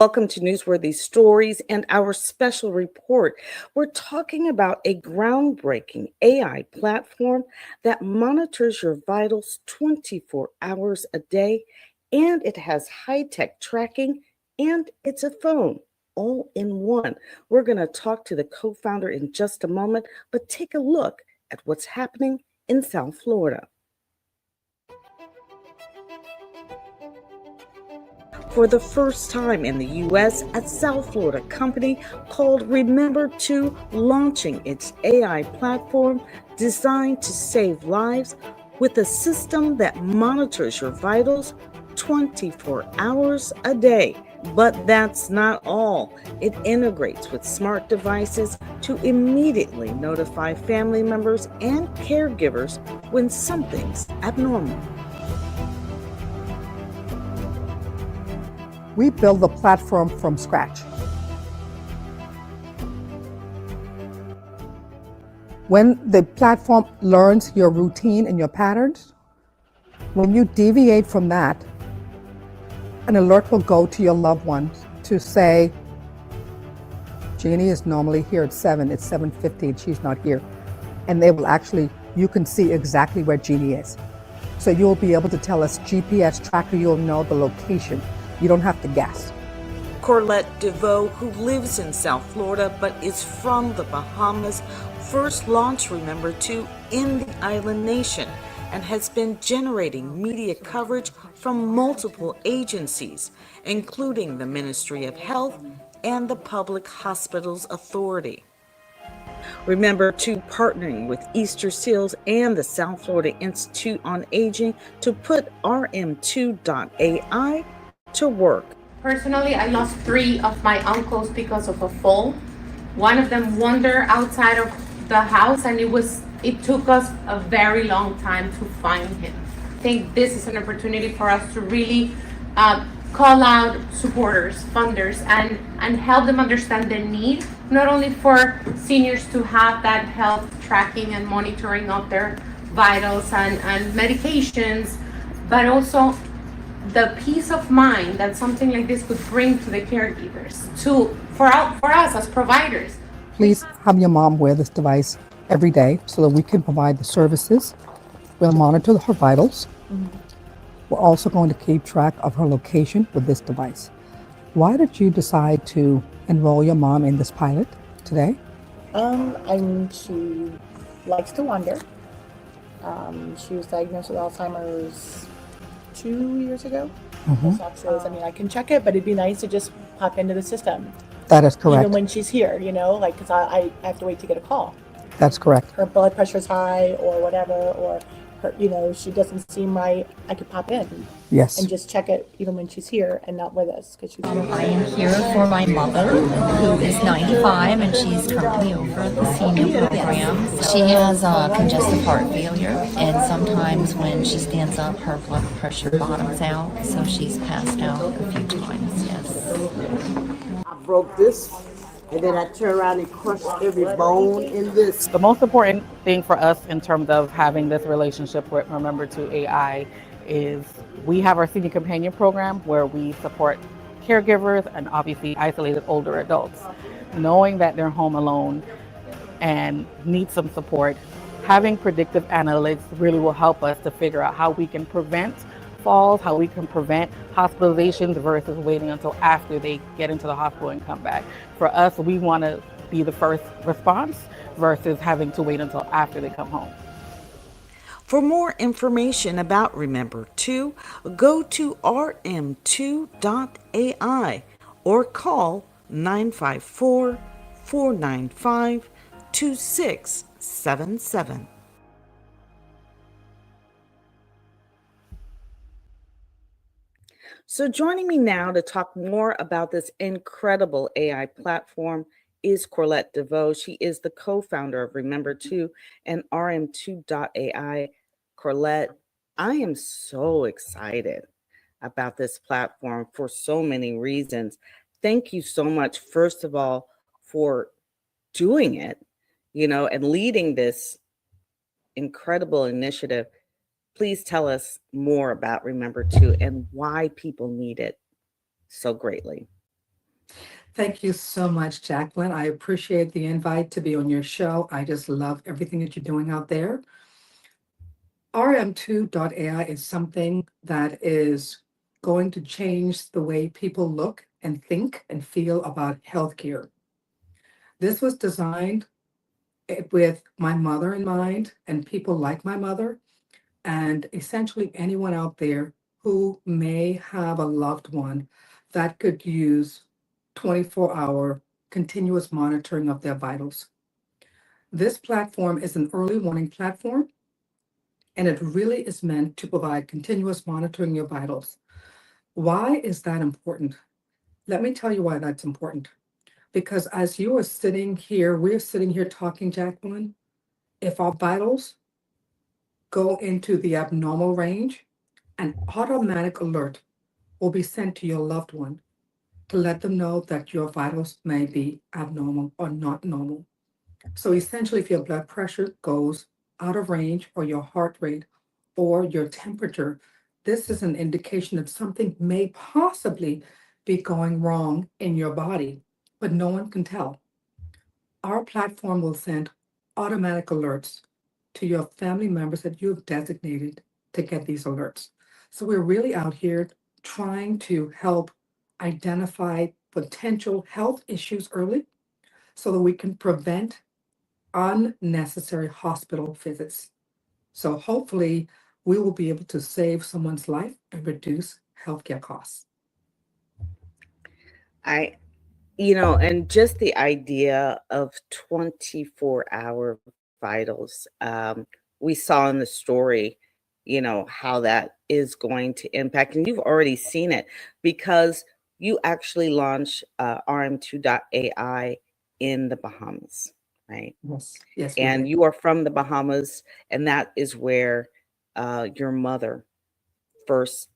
Welcome to Newsworthy Stories and our special report. We're talking about a groundbreaking AI platform that monitors your vitals 24 hours a day, and it has high tech tracking, and it's a phone all in one. We're going to talk to the co founder in just a moment, but take a look at what's happening in South Florida. For the first time in the U.S., a South Florida company called Remember 2 launching its AI platform designed to save lives with a system that monitors your vitals 24 hours a day. But that's not all. It integrates with smart devices to immediately notify family members and caregivers when something's abnormal. We build the platform from scratch. When the platform learns your routine and your patterns, when you deviate from that, an alert will go to your loved ones to say, Jeannie is normally here at 7, it's 7:50 and she's not here. And they will actually, you can see exactly where Jeannie is. So you'll be able to tell us GPS tracker, you'll know the location. You don't have to guess. Corlette DeVoe, who lives in South Florida but is from the Bahamas, first launched Remember 2 in the island nation and has been generating media coverage from multiple agencies, including the Ministry of Health and the Public Hospitals Authority. Remember 2 partnering with Easter Seals and the South Florida Institute on Aging to put RM2.ai to work. Personally, I lost 3 of my uncles because of a fall. One of them wandered outside of the house, and it took us a very long time to find him. I think this is an opportunity for us to really call out supporters, funders, and help them understand the need, not only for seniors to have that health tracking and monitoring of their vitals and medications, but also the peace of mind that something like this could bring to the caregivers, for us as providers. Please have your mom wear this device every day so that we can provide the services. We'll monitor her vitals. We're also going to keep track of her location with this device. Why did you decide to enroll your mom in this pilot today? She likes to wander. She was diagnosed with Alzheimer's 2 years ago. I can check it, but it'd be nice to just pop into the system. That is correct. Even when she's here, because I have to wait to get a call. That's correct. Her blood pressure's high or whatever, or her, she doesn't seem right. I could pop in. Yes. And just check it even when she's here and not with us because she's I am here for my mother, who is 95, and she's currently over at the senior program. She has congestive heart failure, and sometimes when she stands up, her blood pressure bottoms out, so she's passed out a few times, yes. I broke this, and then I turned around and crushed every bone in this. The most important thing for us in terms of having this relationship with Remember 2 AI is we have our senior companion program where we support caregivers and obviously isolated older adults. Knowing that they're home alone and need some support, having predictive analytics really will help us to figure out how we can prevent falls, how we can prevent hospitalizations versus waiting until after they get into the hospital and come back. For us, we want to be the first response versus having to wait until after they come home. For more information about Remember 2, go to rm2.ai or call 954-495-2677. So joining me now to talk more about this incredible AI platform is Corlette DeVoe. She is the co-founder of Remember 2 and RM2.ai. Corlette, I am so excited about this platform for so many reasons. Thank you so much, first of all, for doing it, and leading this incredible initiative. Please tell us more about Remember To and why people need it so greatly. Thank you so much, Jacqueline. I appreciate the invite to be on your show. I just love everything that you're doing out there. RM2.ai is something that is going to change the way people look and think and feel about healthcare. This was designed with my mother in mind and people like my mother, and essentially anyone out there who may have a loved one that could use 24-hour continuous monitoring of their vitals. This platform is an early warning platform, and it really is meant to provide continuous monitoring of your vitals. Why is that important? Let me tell you why that's important. Because as you are sitting here, we're sitting here talking, Jacqueline, if our vitals go into the abnormal range, an automatic alert will be sent to your loved one to let them know that your vitals may be abnormal or not normal. So essentially, if your blood pressure goes out of range or your heart rate or your temperature, this is an indication that something may possibly be going wrong in your body, but no one can tell. Our platform will send automatic alerts to your family members that you have designated to get these alerts. So we're really out here trying to help identify potential health issues early so that we can prevent unnecessary hospital visits. So hopefully we will be able to save someone's life and reduce healthcare costs. I, and just the idea of 24-hour vitals, we saw in the story, how that is going to impact. And you've already seen it because you actually launched RM2.ai in the Bahamas, right? Yes, yes, we And did. you are from the Bahamas, and that is where your mother first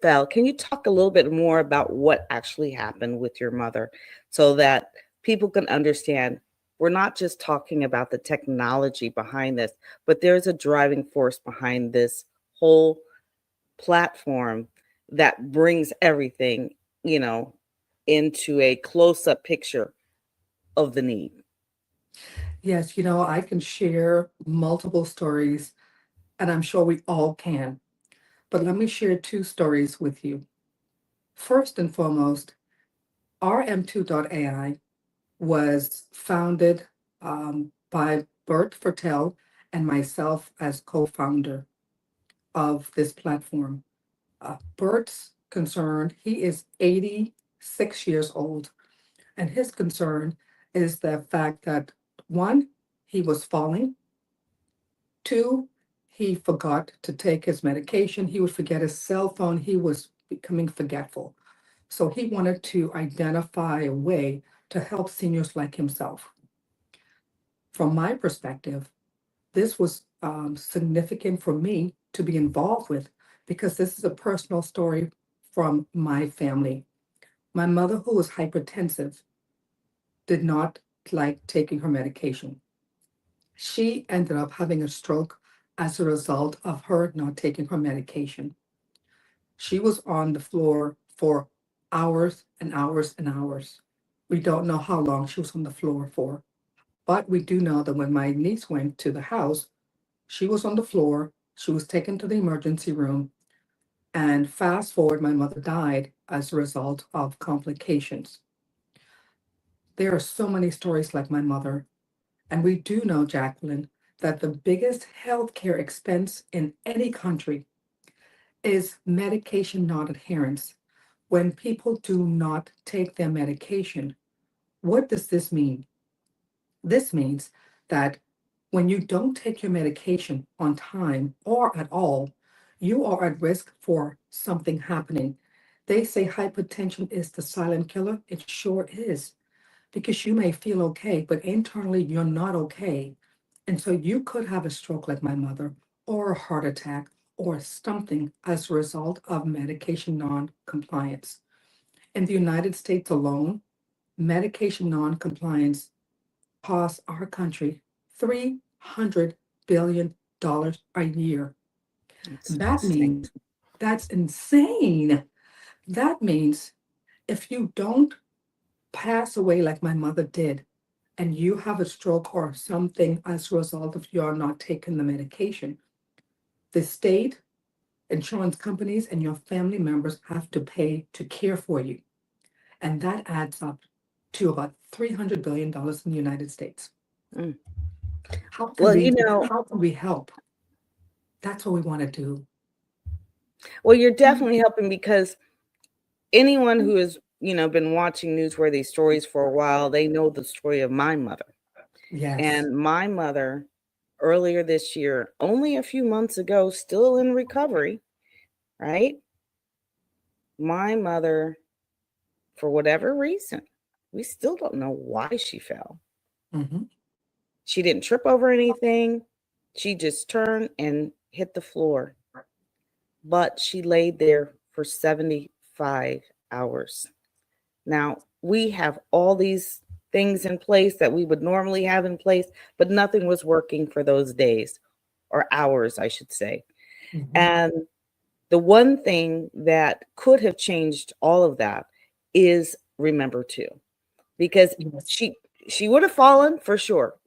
fell. Can you talk a little bit more about what actually happened with your mother so that people can understand we're not just talking about the technology behind this, but there's a driving force behind this whole platform that brings everything, you know, into a close up picture of the need? Yes, I can share multiple stories, and I'm sure we all can. But let me share two stories with you. First and foremost, RM2.ai was founded by Bert Fertel and myself as co-founder of this platform. Bert's concern, he is 86 years old, and his concern is the fact that one, he was falling. Two, he forgot to take his medication. He would forget his cell phone. He was becoming forgetful. So he wanted to identify a way to help seniors like himself. From my perspective, this was significant for me to be involved with because this is a personal story from my family. My mother, who was hypertensive, did not like taking her medication. She ended up having a stroke as a result of her not taking her medication. She was on the floor for hours and hours and hours. We don't know how long she was on the floor for, but we do know that when my niece went to the house, she was on the floor, she was taken to the emergency room, and fast forward, my mother died as a result of complications. There are so many stories like my mother, and we do know, Jacqueline, that the biggest healthcare expense in any country is medication non adherence. When people do not take their medication, what does this mean? This means that when you don't take your medication on time or at all, you are at risk for something happening. They say hypertension is the silent killer. It sure is, because you may feel okay, but internally you're not okay. And so you could have a stroke like my mother, or a heart attack, or something as a result of medication non-compliance. In the United States alone, medication non-compliance costs our country $300 billion a year. That means that's insane. That means if you don't pass away like my mother did, and you have a stroke or something as a result of you're not taking the medication, the state, insurance companies, and your family members have to pay to care for you. And that adds up to about $300 billion in the United States. Mm. How can Well, how can we help? That's what we want to do. well, you're definitely helping because anyone who has, been watching Newsworthy stories for a while, they know the story of my mother. Yes. And my mother, earlier this year, only a few months ago, still in recovery, right? My mother, for whatever reason, we still don't know why she fell. Mhm. She didn't trip over anything. She just turned and hit the floor. But she laid there for 75 hours. Now, we have all these things in place that we would normally have in place, but nothing was working for those days or hours, I should say. Mhm. And the one thing that could have changed all of that is remember to, because Yes. she would have fallen for sure,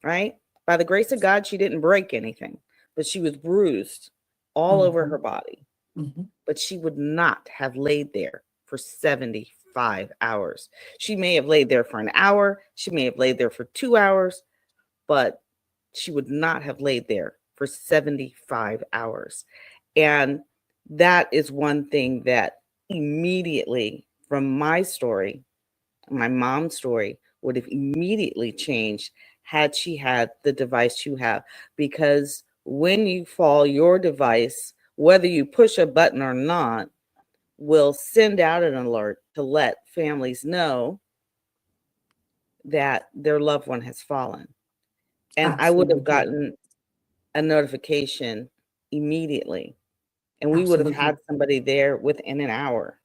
right? By the grace of God, she didn't break anything, but she was bruised all over her body. Mhm. But she would not have laid there for 75 hours. She may have laid there for an hour, she may have laid there for 2 hours, but she would not have laid there for 75 hours. And that is one thing that immediately, from my story, my mom's story, would have immediately changed had she had the device you have. Because when you fall, your device, whether you push a button or not, will send out an alert to let families know that their loved one has fallen. And I would have Absolutely. gotten a notification immediately, and we would have Absolutely. had somebody there within an hour.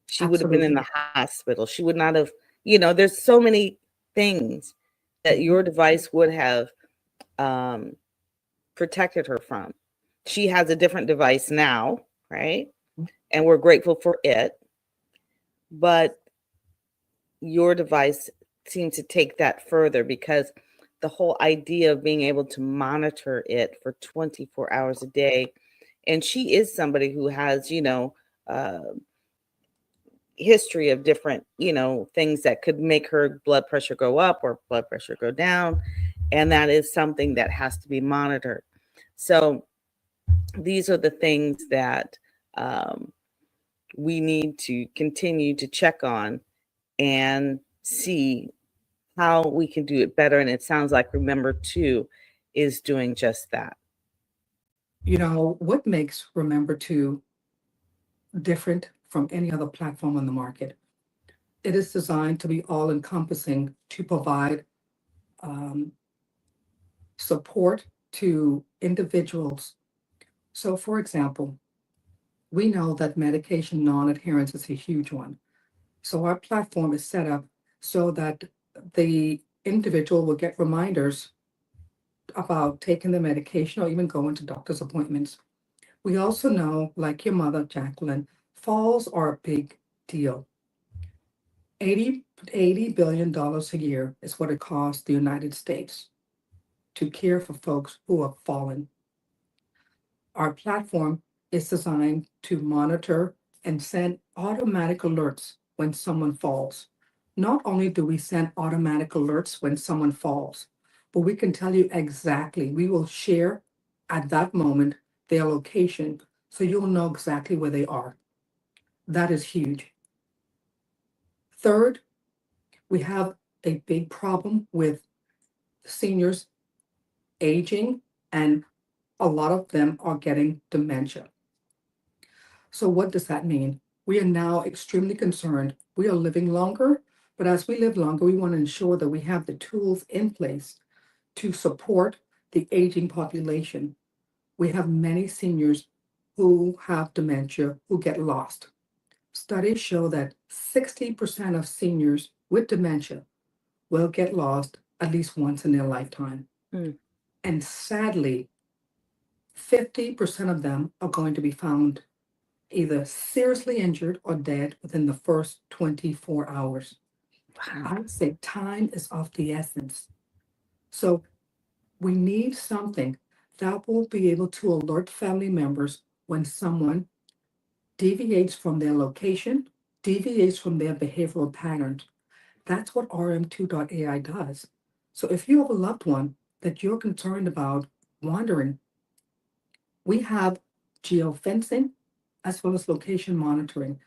She would have been in the hospital. She would not have, there's so many things that your device would have protected her from. She has a different device now, right? And we're grateful for it. But your device seemed to take that further, because the whole idea of being able to monitor it for 24 hours a day. And she is somebody who has, history of different, things that could make her blood pressure go up or blood pressure go down. And that is something that has to be monitored. So these are the things that we need to continue to check on and see how we can do it better. And it sounds like Remember To is doing just that. What makes Remember To different from any other platform on the market? It is designed to be all-encompassing, to provide support to individuals. So, for example, we know that medication non-adherence is a huge one. So our platform is set up so that the individual will get reminders about taking the medication or even going to doctor's appointments. We also know, like your mother, Jacqueline, falls are a big deal. $80 billion a year is what it costs the United States to care for folks who have fallen. Our platform is designed to monitor and send automatic alerts when someone falls. Not only do we send automatic alerts when someone falls, but we can tell you exactly, we will share at that moment their location so you'll know exactly where they are. That is huge. Third, we have a big problem with seniors aging, and a lot of them are getting dementia. So what does that mean? We are now extremely concerned. We are living longer, but as we live longer, we want to ensure that we have the tools in place to support the aging population. We have many seniors who have dementia who get lost. Studies show that 60% of seniors with dementia will get lost at least once in their lifetime. Mm. And sadly, 50% of them are going to be found either seriously injured or dead within the first 24 hours. Wow. I would say time is of the essence. So we need something that will be able to alert family members when someone deviates from their location, deviates from their behavioral patterns. That's what RM2.ai does. So if you have a loved one that you're concerned about wandering, we have geofencing as well as location monitoring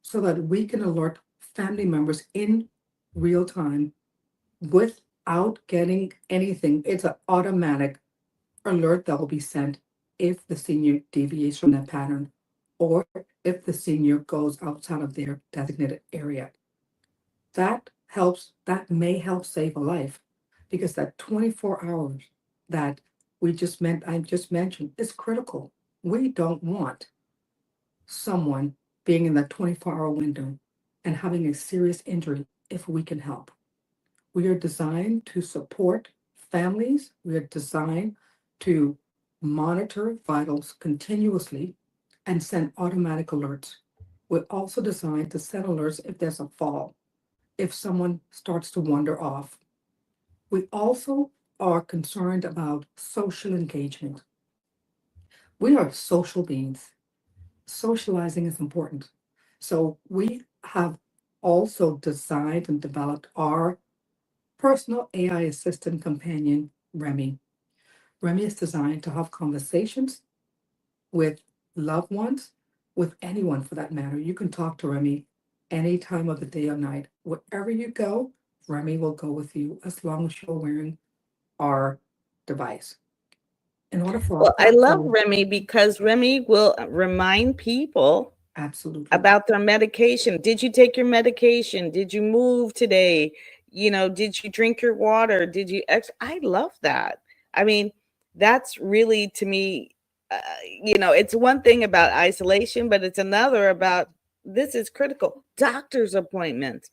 so that we can alert family members in real time without getting anything. It's an automatic alert that will be sent if the senior deviates from that pattern or if the senior goes outside of their designated area. That may help save a life because that 24 hours that I just mentioned is critical. We don't want someone being in that 24-hour window and having a serious injury if we can help. We are designed to support families. We are designed to monitor vitals continuously and send automatic alerts. We're also designed to send alerts if there's a fall, if someone starts to wander off. We also are concerned about social engagement. We are social beings. Socializing is important. So we have also designed and developed our personal AI assistant companion, Remy. Remy is designed to have conversations with loved ones, with anyone for that matter. You can talk to Remy any time of the day or night. Wherever you go, Remy will go with you as long as you're wearing our device. In order for our Well, I love platform, Remy because Remy will remind people absolutely. about their medication. Did you take your medication? Did you move today? Did you drink your water? Did you I love that. I mean, that's really to me, it's one thing about isolation, but it's another about this is critical. Doctor's appointments.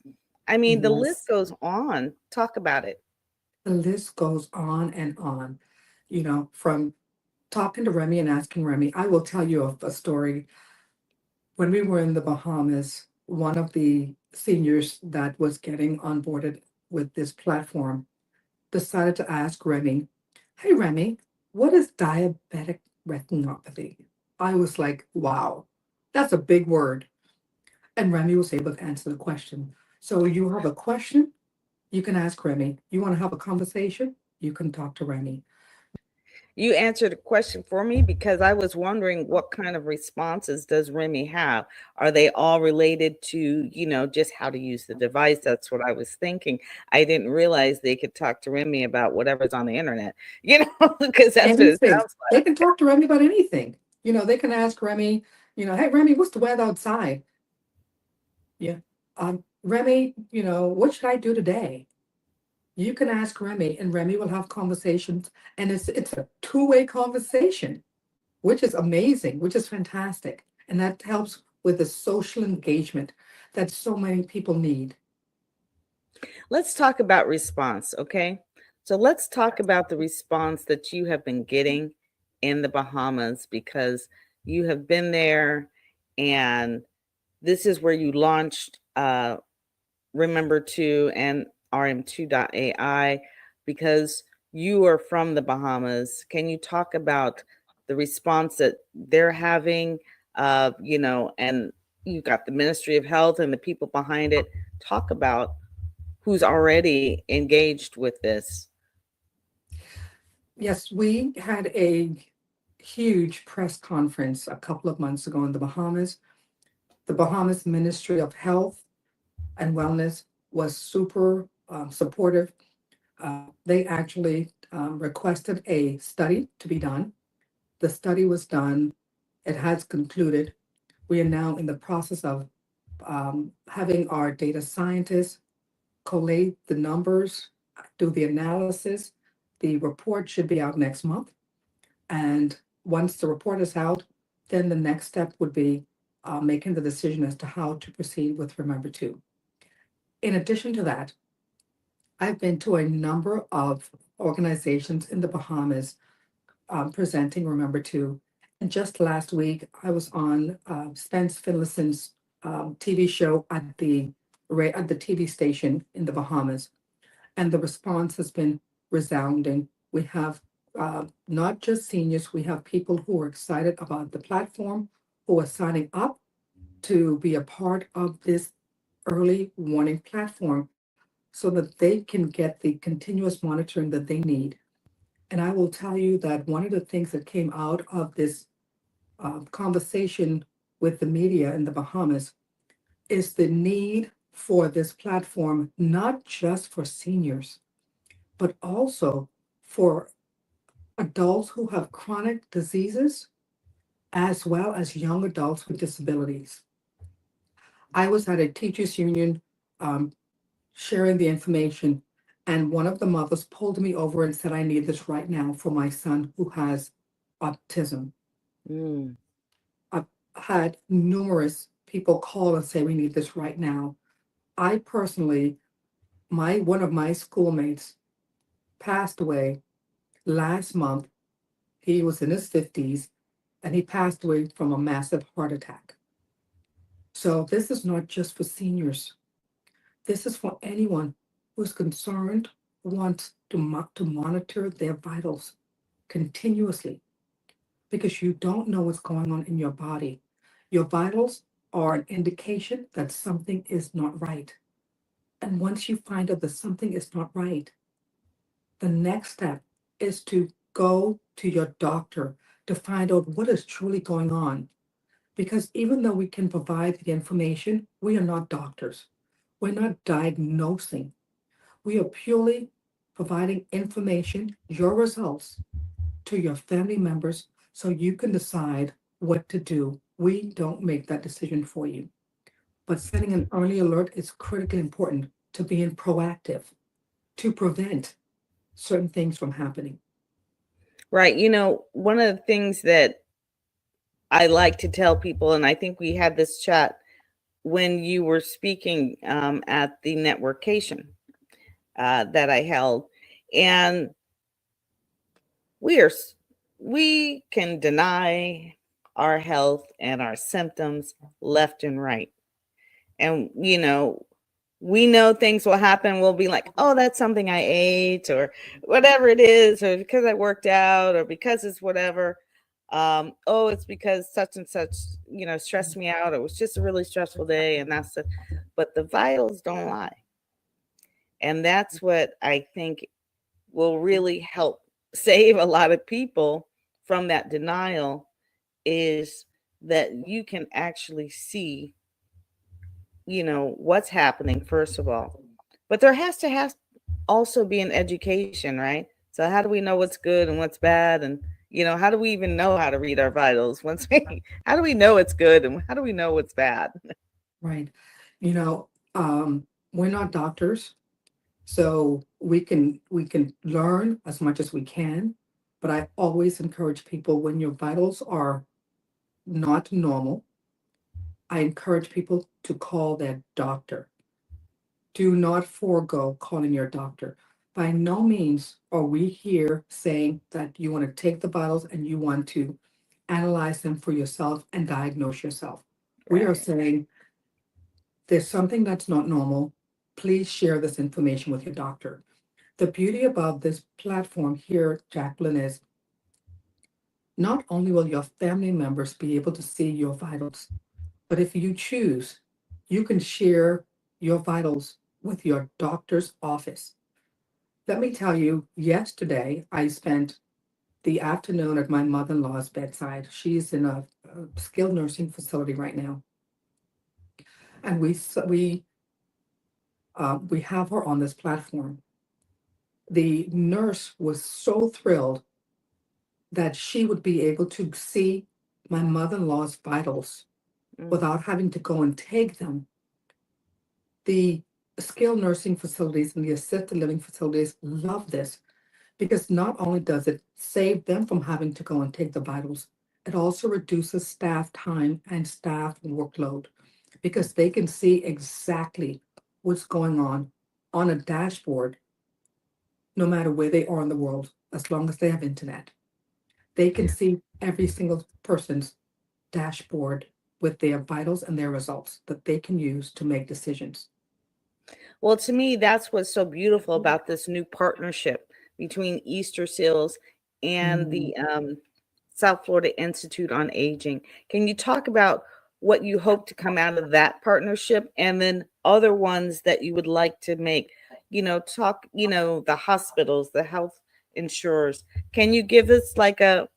I mean, the list Yes, goes on. Talk about it. the list goes on and on. From talking to Remy and asking Remy, I will tell you a story. When we were in the Bahamas, one of the seniors that was getting onboarded with this platform decided to ask Remy, "Hey, Remy, what is diabetic retinopathy?" I was like, wow, that's a big word. And Remy was able to answer the question. So you have a question, you can ask Remy. You want to have a conversation, you can talk to Remy. You answered a question for me because I was wondering what kind of responses does Remy have? Are they all related to, just how to use the device? That's what I was thinking. I didn't realize they could talk to Remy about whatever's on the internet, because that's what it Anything. sounds They like. can talk to Remy about anything. They can ask Remy, hey, Remy, what's the weather outside? Yeah. Remy, what should I do today? You can ask Remy, and Remy will have conversations, and it's a two-way conversation, which is amazing, which is fantastic. And that helps with the social engagement that so many people need. Let's talk about response, okay? So let's talk about the response that you have been getting in the Bahamas because you have been there and this is where you launched Remember to and RM2.ai because you are from the Bahamas. Can you talk about the response that they're having? And you've got the Ministry of Health and the people behind it. Talk about who's already engaged with this. Yes, we had a huge press conference a couple of months ago in the Bahamas. The Bahamas Ministry of Health and Wellness was super supportive. They actually requested a study to be done. The study was done. It has concluded. We are now in the process of having our data scientists collate the numbers, do the analysis. The report should be out next month. And once the report is out, then the next step would be making the decision as to how to proceed with Remember To. In addition to that, I've been to a number of organizations in the Bahamas presenting Remember To. And just last week, I was on Spence Finlayson's TV show at the TV station in the Bahamas, and the response has been resounding. We have not just seniors, we have people who are excited about the platform, who are signing up to be a part of this early warning platform so that they can get the continuous monitoring that they need. And I will tell you that one of the things that came out of this conversation with the media in the Bahamas is the need for this platform, not just for seniors, but also for adults who have chronic diseases, as well as young adults with disabilities. I was at a teachers union um, sharing the information, and one of the mothers pulled me over and said, I need this right now for my son who has autism. Mm. I've had numerous people call and say, we need this right now. I personally, one of my schoolmates passed away last month. He was in his 50s and he passed away from a massive heart attack. So this is not just for seniors. This is for anyone who's concerned, who wants to monitor their vitals continuously, because you don't know what's going on in your body. Your vitals are an indication that something is not right. And once you find out that something is not right, the next step is to go to your doctor to find out what is truly going on. Because even though we can provide the information, we are not doctors. We're not diagnosing. We are purely providing information, your results, to your family members so you can decide what to do. We don't make that decision for you. But setting an early alert is critically important to being proactive, to prevent certain things from happening. Right. One of the things that I like to tell people, and I think we had this chat when you were speaking at the networkation that I held, and we can deny our health and our symptoms left and right. And we know things will happen. We'll be like, oh, that's something I ate, or whatever it is, or because I worked out, or because it's whatever. Oh, it's because such and such, stressed me out. It was just a really stressful day, and but the vitals don't lie. And that's what I think will really help save a lot of people from that denial, is that you can actually see, what's happening, first of all. But there has to have also be an education, right? So how do we know what's good and what's bad? And, how do we even know how to read our vitals? How do we know it's good and how do we know what's bad? Right. You know, we're not doctors, so we can learn as much as we can. But I always encourage people, when your vitals are not normal, I encourage people to call their doctor. Do not forego calling your doctor. By no means are we here saying that you want to take the vitals and you want to analyze them for yourself and diagnose yourself. We are Right. saying there's something that's not normal. Please share this information with your doctor. The beauty about this platform here, Jacqueline, is not only will your family members be able to see your vitals, but if you choose, you can share your vitals with your doctor's office. Let me tell you, yesterday I spent the afternoon at my mother-in-law's bedside. She's in a skilled nursing facility right now, and we have her on this platform. The nurse was so thrilled that she would be able to see my mother-in-law's vitals Mm. without having to go and take them. The skilled nursing facilities and the assisted living facilities love this, because not only does it save them from having to go and take the vitals, It also reduces staff time and staff workload because they can see exactly what's going on a dashboard, no matter where they are in the world, as long as they have internet. They can see every single person's dashboard with their vitals and their results that they can use to make decisions. Well, to me, that's what's so beautiful about this new partnership between Easter Seals and Mm. the South Florida Institute on Aging. Can you talk about what you hope to come out of that partnership and then other ones that you would like to make? Talk, the hospitals, the health insurers. Can you give us like a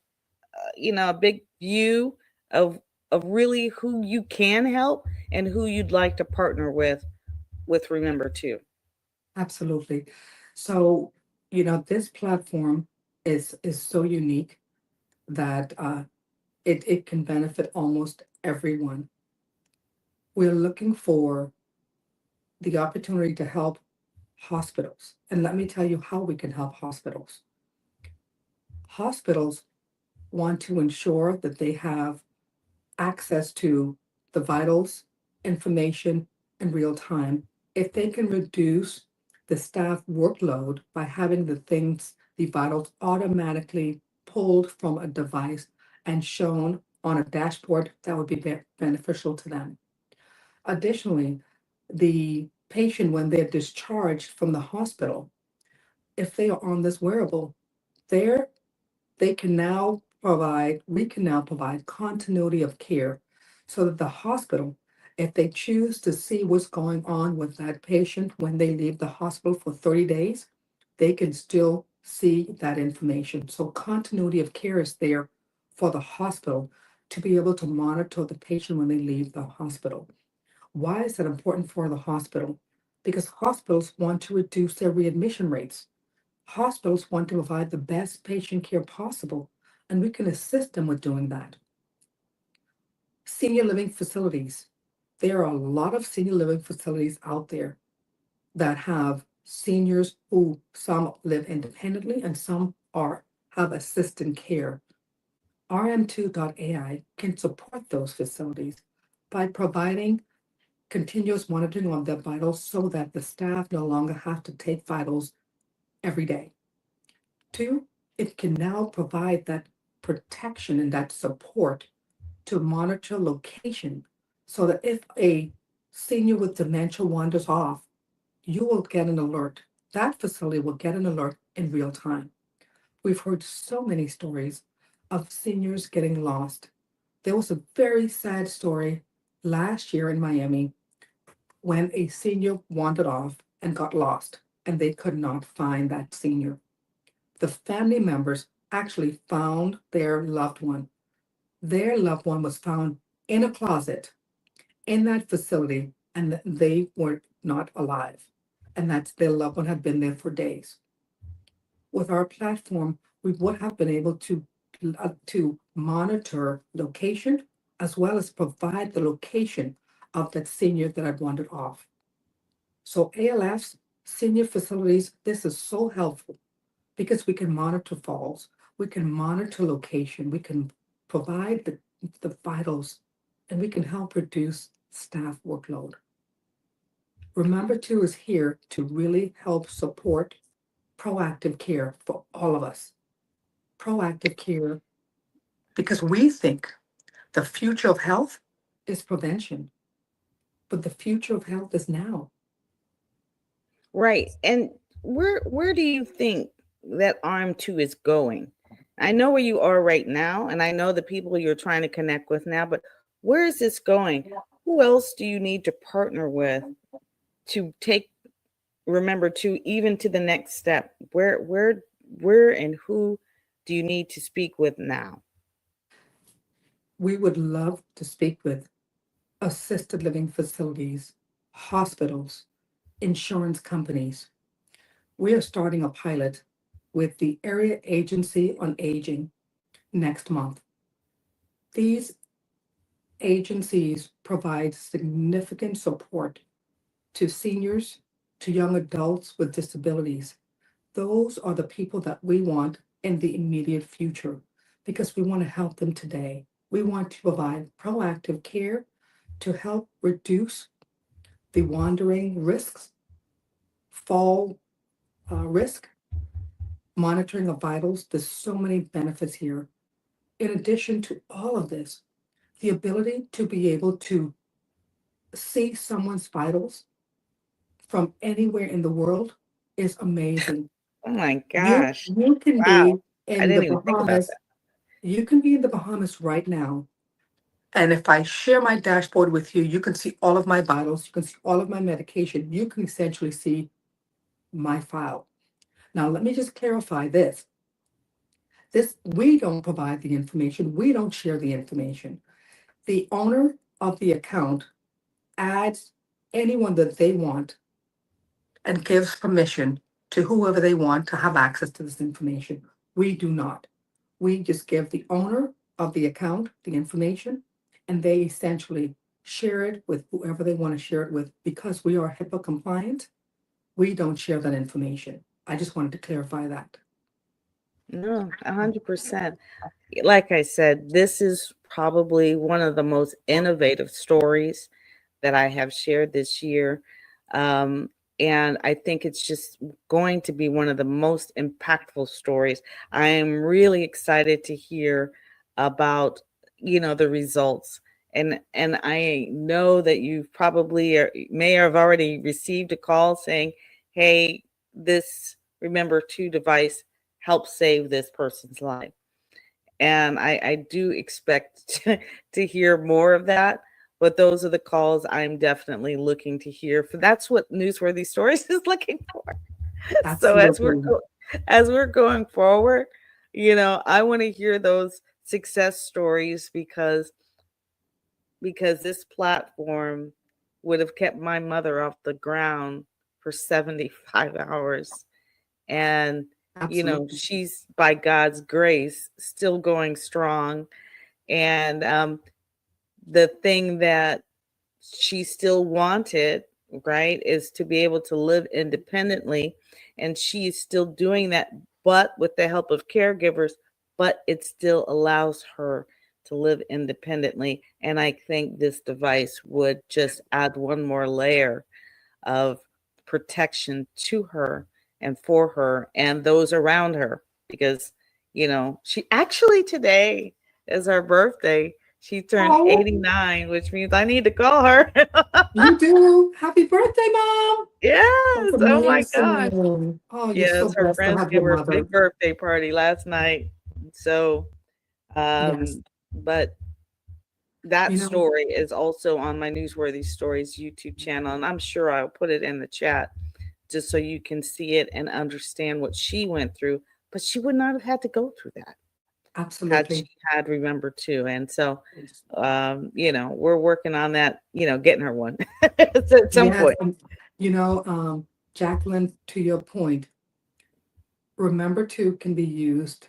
big view of really who you can help and who you'd like to partner with Remember Too? Absolutely. So, this platform is so unique that it can benefit almost everyone. We're looking for the opportunity to help hospitals. And let me tell you how we can help hospitals. Hospitals want to ensure that they have access to the vitals information in real time. If they can reduce the staff workload by having the vitals automatically pulled from a device and shown on a dashboard, that would be beneficial to them. Additionally, the patient, when they're discharged from the hospital, if they are on this wearable, they're we can now provide continuity of care so that the hospital, if they choose to see what's going on with that patient when they leave the hospital for 30 days, they can still see that information. So continuity of care is there for the hospital to be able to monitor the patient when they leave the hospital. Why is that important for the hospital? Because hospitals want to reduce their readmission rates. Hospitals want to provide the best patient care possible, and we can assist them with doing that. Senior living facilities. There are a lot of senior living facilities out there that have seniors who some live independently and some have assistant care. RM2.ai can support those facilities by providing continuous monitoring of their vitals so that the staff no longer have to take vitals every day. Two, it can now provide that protection and that support to monitor location so that if a senior with dementia wanders off, you will get an alert. That facility will get an alert in real time. We've heard so many stories of seniors getting lost. There was a very sad story last year in Miami when a senior wandered off and got lost, and they could not find that senior. The family members actually found their loved one. Their loved one was found in a closet in that facility, and they were not alive. And that's their loved one had been there for days. With our platform, we would have been able to monitor location as well as provide the location of that senior that had wandered off. So ALFs, senior facilities, this is so helpful because we can monitor falls, we can monitor location, we can provide the vitals, and we can help reduce staff workload. Remember Two is here to really help support proactive care for all of us. Proactive care, because we think the future of health is prevention, but the future of health is now. Right. And where do you think that arm 2 is going? I know where you are right now, and I know the people you're trying to connect with now, but where is this going? Who else do you need to partner with to take Remember to even to the next step? Where and who do you need to speak with now? We would love to speak with assisted living facilities, hospitals, insurance companies. We are starting a pilot with the Area Agency on Aging next month. These agencies provide significant support to seniors, to young adults with disabilities. Those are the people that we want in the immediate future. because we want to help them today. We want to provide proactive care to help reduce the wandering risks, fall risk, monitoring of vitals. There's so many benefits here. In addition to all of this, the ability to be able to see someone's vitals from anywhere in the world is amazing. Oh my You gosh. you can Wow. be I in the didn't even think about Bahamas. You can be in the Bahamas right now. And if I share my dashboard with you, you can see all of my vitals, you can see all of my medication, you can essentially see my file. Now, let me just clarify this. We don't provide the information, we don't share the information. The owner of the account adds anyone that they want and gives permission to whoever they want to have access to this information. We do not. We just give the owner of the account the information, and they essentially share it with whoever they want to share it with. Because we are HIPAA compliant, we don't share that information. I just wanted to clarify that. No, 100%. Like I said, this is probably one of the most innovative stories that I have shared this year. Um, and I think it's just going to be one of the most impactful stories. I am really excited to hear about, the results. And I know that you probably may have already received a call saying, hey, this Remember to device helped save this person's life. And I do expect to hear more of that. But those are the calls I'm definitely looking to hear. For that's what Newsworthy Stories is looking for. So Absolutely. as we're going forward, I want to hear those success stories because this platform would have kept my mother off the ground for 75 hours. And Absolutely. she's, by God's grace, still going strong. And the thing that she still wanted, right, is to be able to live independently. And she's still doing that, but with the help of caregivers, but it still allows her to live independently. And I think this device would just add one more layer of protection to her and for her and those around her, because she actually, today is her birthday. She turned Oh, 89, which means I need to call her. you do. Happy birthday, Mom. That's Yes, oh my gosh. amazing. Oh, you're so Yes, her blessed to friends have gave your her a mother. big birthday party last night. So Yes. but that You know, story is also on my Newsworthy Stories YouTube channel, and I'm sure I'll put it in the chat just so you can see it and understand what she went through. But she would not have had to go through that had she absolutely. had Remember to. And so, we're working on that, getting her one at some Yes. point. Jacqueline, to your point, Remember to can be used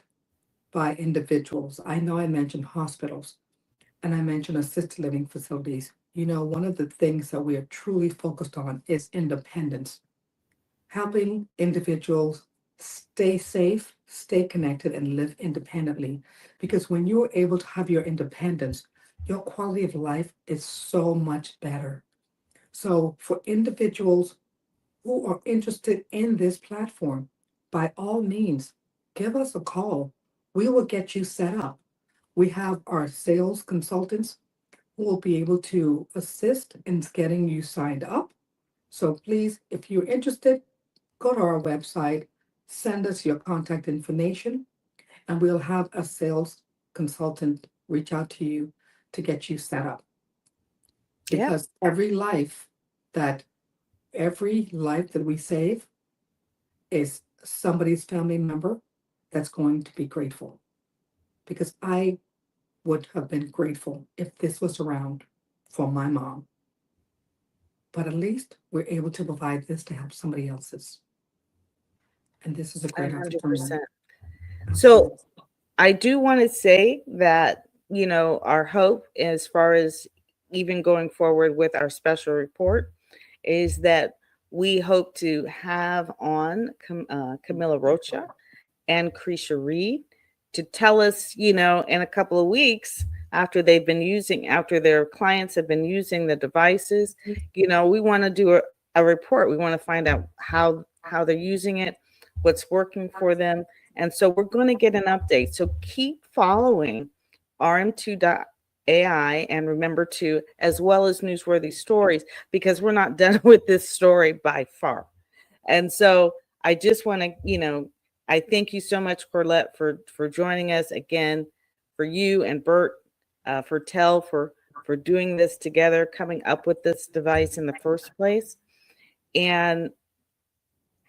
by individuals. I know I mentioned hospitals and I mentioned assisted living facilities. One of the things that we are truly focused on is independence, helping individuals stay safe, stay connected, and live independently. Because when you're able to have your independence, your quality of life is so much better. So, for individuals who are interested in this platform, by all means, give us a call. We will get you set up. We have our sales consultants who will be able to assist in getting you signed up. So please, if you're interested, go to our website, send us your contact information, and we'll have a sales consultant reach out to you to get you set up. Yeah, Because that every life that we save is somebody's family member that's going to be grateful. Because I would have been grateful if this was around for my mom. But at least we're able to provide this to help somebody else's. And this is a great opportunity. 100%. So Absolutely. I do want to say that, our hope as far as even going forward with our special report is that we hope to have on Camilla Rocha and Krisha Reed to tell us, in a couple of weeks after their clients have been using the devices, we want to do a report. We want to find out how they're using it, what's working for them. And so we're going to get an update. So keep following rm2.ai, and remember to, as well as Newsworthy Stories, because we're not done with this story by far. And so I just want to, I thank you so much, Corlette, for joining us again, for you and Bert, for Tell, for doing this together, coming up with this device in the first place, and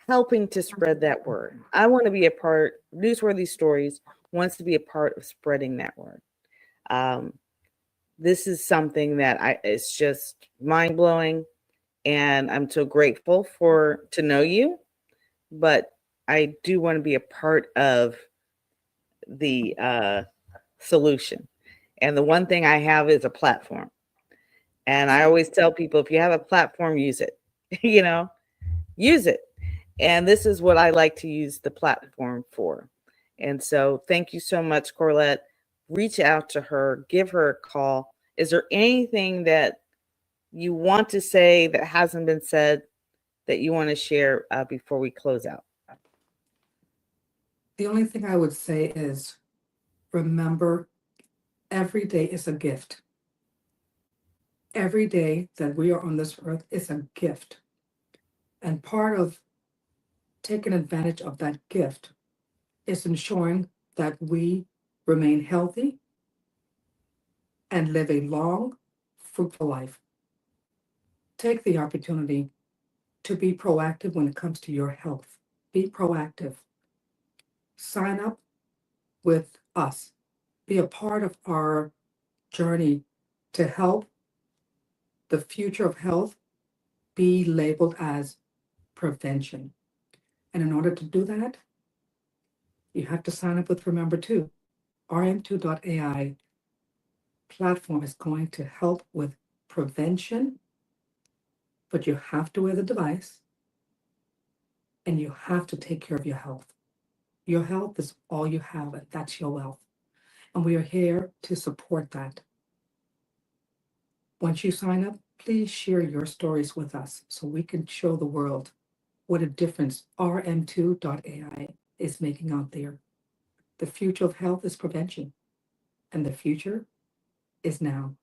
helping to spread that word. I want to be a part. Newsworthy Stories wants to be a part of spreading that word. This is something that it's just mind blowing, and I'm so grateful to know you. But I do want to be a part of the solution. And the one thing I have is a platform. And I always tell people, if you have a platform, use it, use it. And this is what I like to use the platform for. And so thank you so much, Corlette. Reach out to her, give her a call. Is there anything that you want to say that hasn't been said that you want to share before we close out? The only thing I would say is, remember, every day is a gift. Every day that we are on this earth is a gift. And part of taking advantage of that gift is ensuring that we remain healthy and live a long, fruitful life. Take the opportunity to be proactive when it comes to your health. Be proactive. Sign up with us. Be a part of our journey to help the future of health be labeled as prevention. And in order to do that, you have to sign up with Remember To. rm2.ai platform is going to help with prevention, but you have to wear the device and you have to take care of your health. Your health is all you have, and that's your wealth. And we are here to support that. Once you sign up, please share your stories with us so we can show the world what a difference rm2.ai is making out there. The future of health is prevention, and the future is now.